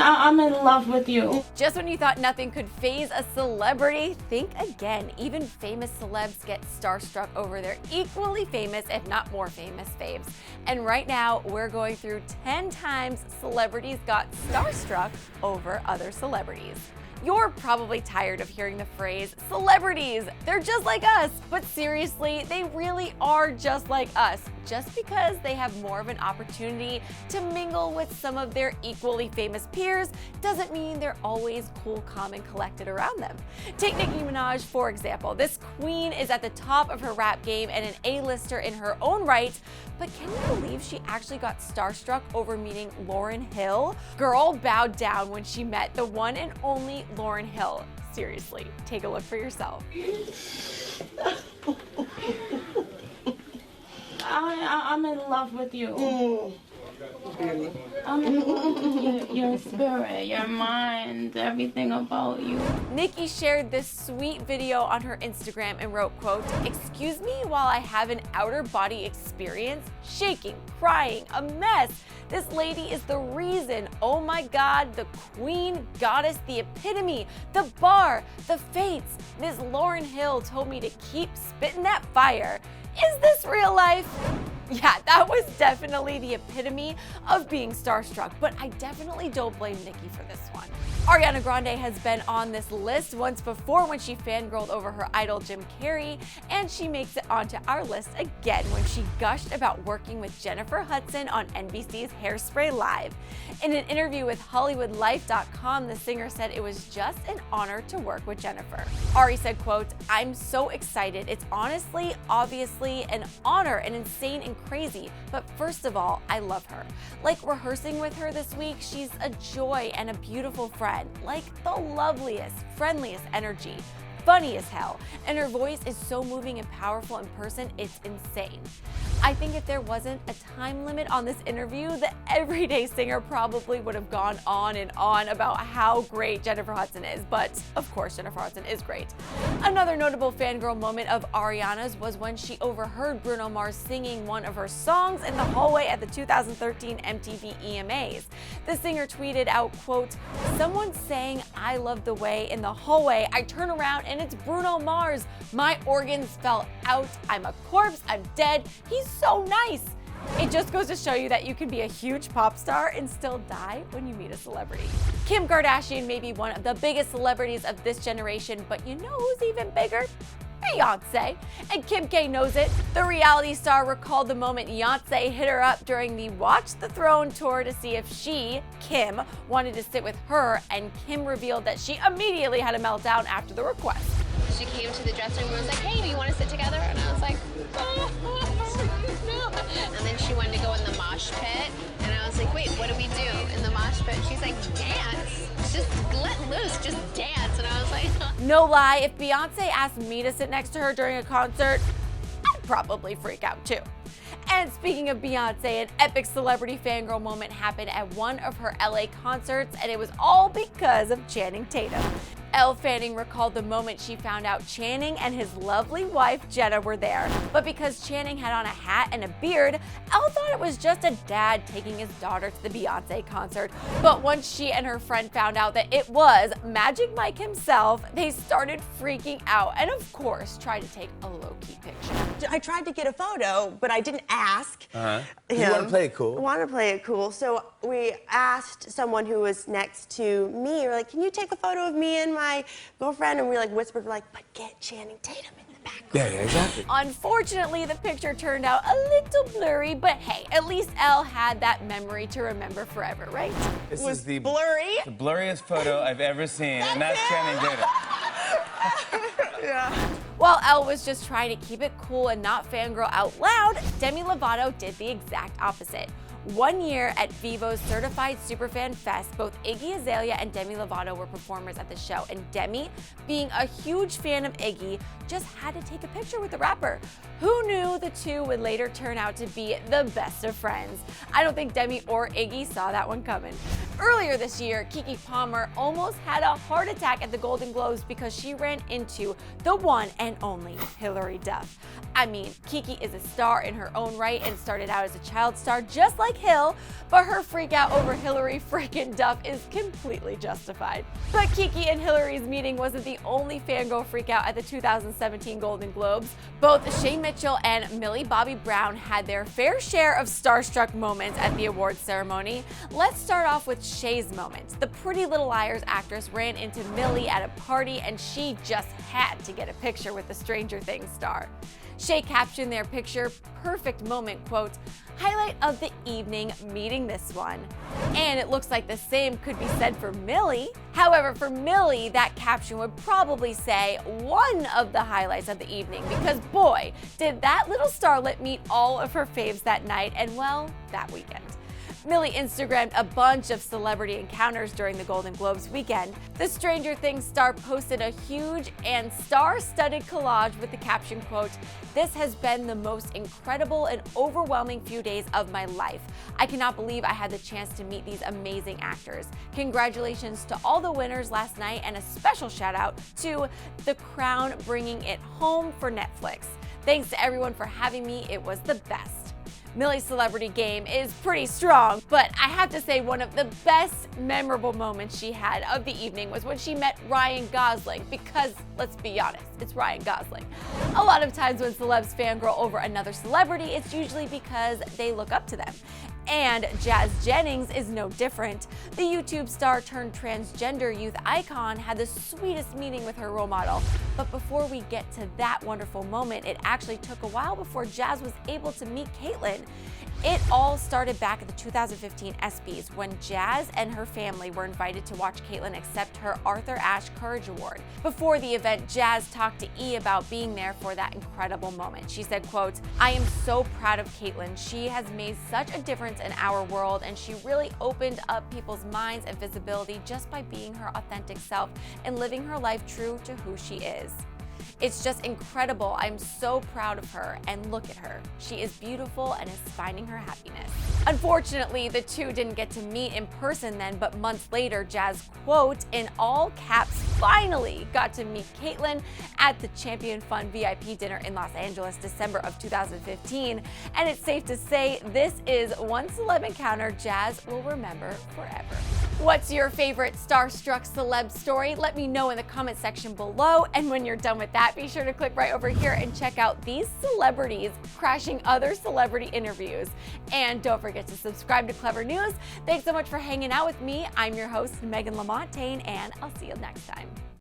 I'm in love with you. Just when you thought nothing could faze a celebrity, think again. Even famous celebs get starstruck over their equally famous, if not more famous, faves. And right now, we're going through 10 times celebrities got starstruck over other celebrities. You're probably tired of hearing the phrase, celebrities, they're just like us. But seriously, they really are just like us. Just because they have more of an opportunity to mingle with some of their equally famous peers doesn't mean they're always cool, calm, and collected around them. Take Nicki Minaj, for example. This queen is at the top of her rap game and an A-lister in her own right, but can you believe she actually got starstruck over meeting Lauryn Hill? Girl bowed down when she met the one and only Lauryn Hill. Seriously, take a look for yourself. I'm in love with you. I'm in love with your spirit, your mind, everything about you. Nicki shared this sweet video on her Instagram and wrote, quote, "Excuse me while I have an outer body experience, shaking, crying, a mess. This lady is the reason. Oh my God, the queen, goddess, the epitome, the bar, the fates. Miss Lauryn Hill told me to keep spitting that fire. Is this real life?" Yeah, that was definitely the epitome of being starstruck, but I definitely don't blame Nicki for this one. Ariana Grande has been on this list once before when she fangirled over her idol Jim Carrey, and she makes it onto our list again when she gushed about working with Jennifer Hudson on NBC's Hairspray Live. In an interview with HollywoodLife.com, the singer said it was just an honor to work with Jennifer. Ari said, quote, "I'm so excited. It's honestly, obviously an honor and insane and crazy, but first of all, I love her. Like rehearsing with her this week, she's a joy and a beautiful friend, like the loveliest, friendliest energy. Funny as hell, and her voice is so moving and powerful in person, it's insane." I think if there wasn't a time limit on this interview, the everyday singer probably would have gone on and on about how great Jennifer Hudson is, but of course Jennifer Hudson is great. Another notable fangirl moment of Ariana's was when she overheard Bruno Mars singing one of her songs in the hallway at the 2013 MTV EMAs. The singer tweeted out, quote, "Someone sang 'I Love the Way' in the hallway. I turn around and it's Bruno Mars. My organs fell out. I'm a corpse. I'm dead. He's so nice." It just goes to show you that you can be a huge pop star and still die when you meet a celebrity. Kim Kardashian may be one of the biggest celebrities of this generation, but you know who's even bigger? Beyonce. And Kim K knows it. The reality star recalled the moment Beyonce hit her up during the Watch the Throne tour to see if she, Kim, wanted to sit with her, and Kim revealed that she immediately had a meltdown after the request. She came to the dressing room and was like, "Hey, do you want to sit together?" And I was like, "Oh, no." And then she wanted to go in the mosh pit, and I was like, "Wait, what do we do in the mosh pit?" She's like, "Dance. Just let loose, just dance." And I was like, No lie, if Beyonce asked me to sit next to her during a concert, I'd probably freak out too. And speaking of Beyonce, an epic celebrity fangirl moment happened at one of her LA concerts, and it was all because of Channing Tatum. Elle Fanning recalled the moment she found out Channing and his lovely wife Jenna were there. But because Channing had on a hat and a beard, Elle thought it was just a dad taking his daughter to the Beyonce concert. But once she and her friend found out that it was Magic Mike himself, they started freaking out and of course tried to take a low-key picture. I tried to get a photo, but I didn't ask him. You want to play it cool? I want to play it cool. So we asked someone who was next to me, we're like, "Can you take a photo of me and my girlfriend?" And we like whispered, we're like, "But get Channing Tatum in the background." Yeah, exactly. Unfortunately, the picture turned out a little blurry, but hey, at least Elle had that memory to remember forever, right? This Was is the blurry. blurriest photo I've ever seen, and that's Channing Tatum. Yeah. While Elle was just trying to keep it cool and not fangirl out loud, Demi Lovato did the exact opposite. One year at Vivo's Certified Superfan Fest, both Iggy Azalea and Demi Lovato were performers at the show, and Demi, being a huge fan of Iggy, just had to take a picture with the rapper. Who knew the two would later turn out to be the best of friends? I don't think Demi or Iggy saw that one coming. Earlier this year, Keke Palmer almost had a heart attack at the Golden Globes because she ran into the one and only Hilary Duff. I mean, Keke is a star in her own right and started out as a child star just like Hill, but her freak out over Hilary freaking Duff is completely justified. But Keke and Hilary's meeting wasn't the only fangirl freak out at the 2017 Golden Globes. Both Shay Mitchell and Millie Bobby Brown had their fair share of starstruck moments at the awards ceremony. Let's start off with Shay's moment. The Pretty Little Liars actress ran into Millie at a party and she just had to get a picture with the Stranger Things star. Shay captioned their picture, "Perfect moment," quote, "Highlight of the evening, meeting this one." And it looks like the same could be said for Millie. However, for Millie, that caption would probably say one of the highlights of the evening because boy, did that little starlet meet all of her faves that night and well, that weekend. Millie Instagrammed a bunch of celebrity encounters during the Golden Globes weekend. The Stranger Things star posted a huge and star-studded collage with the caption, quote, "This has been the most incredible and overwhelming few days of my life. I cannot believe I had the chance to meet these amazing actors. Congratulations to all the winners last night and a special shout out to The Crown bringing it home for Netflix. Thanks to everyone for having me, it was the best." Millie's celebrity game is pretty strong, but I have to say one of the best memorable moments she had of the evening was when she met Ryan Gosling because, let's be honest, it's Ryan Gosling. A lot of times when celebs fangirl over another celebrity, it's usually because they look up to them. And Jennings is no different. The YouTube star turned transgender youth icon had the sweetest meeting with her role model. But before we get to that wonderful moment, it actually took a while before Jazz was able to meet Caitlyn. It all started back at the 2015 ESPYs when Jazz and her family were invited to watch Caitlyn accept her Arthur Ashe Courage Award. Before the event, Jazz talked to E about being there for that incredible moment. She said, quote, "I am so proud of Caitlyn. She has made such a difference in our world and she really opened up people's minds and visibility just by being her authentic self and living her life true to who she is. It's just incredible. I'm so proud of her and look at her. She is beautiful and is finding her happiness." Unfortunately, the two didn't get to meet in person then, but months later, Jazz, quote, in all caps, finally got to meet Caitlyn at the Champion Fund VIP dinner in Los Angeles, December of 2015. And it's safe to say this is one celeb encounter Jazz will remember forever. What's your favorite starstruck celeb story? Let me know in the comment section below. And when you're done with that, be sure to click right over here and check out these celebrities crashing other celebrity interviews. And don't forget to subscribe to Clevver News. Thanks so much for hanging out with me. I'm your host, Megan Lamontagne, and I'll see you next time.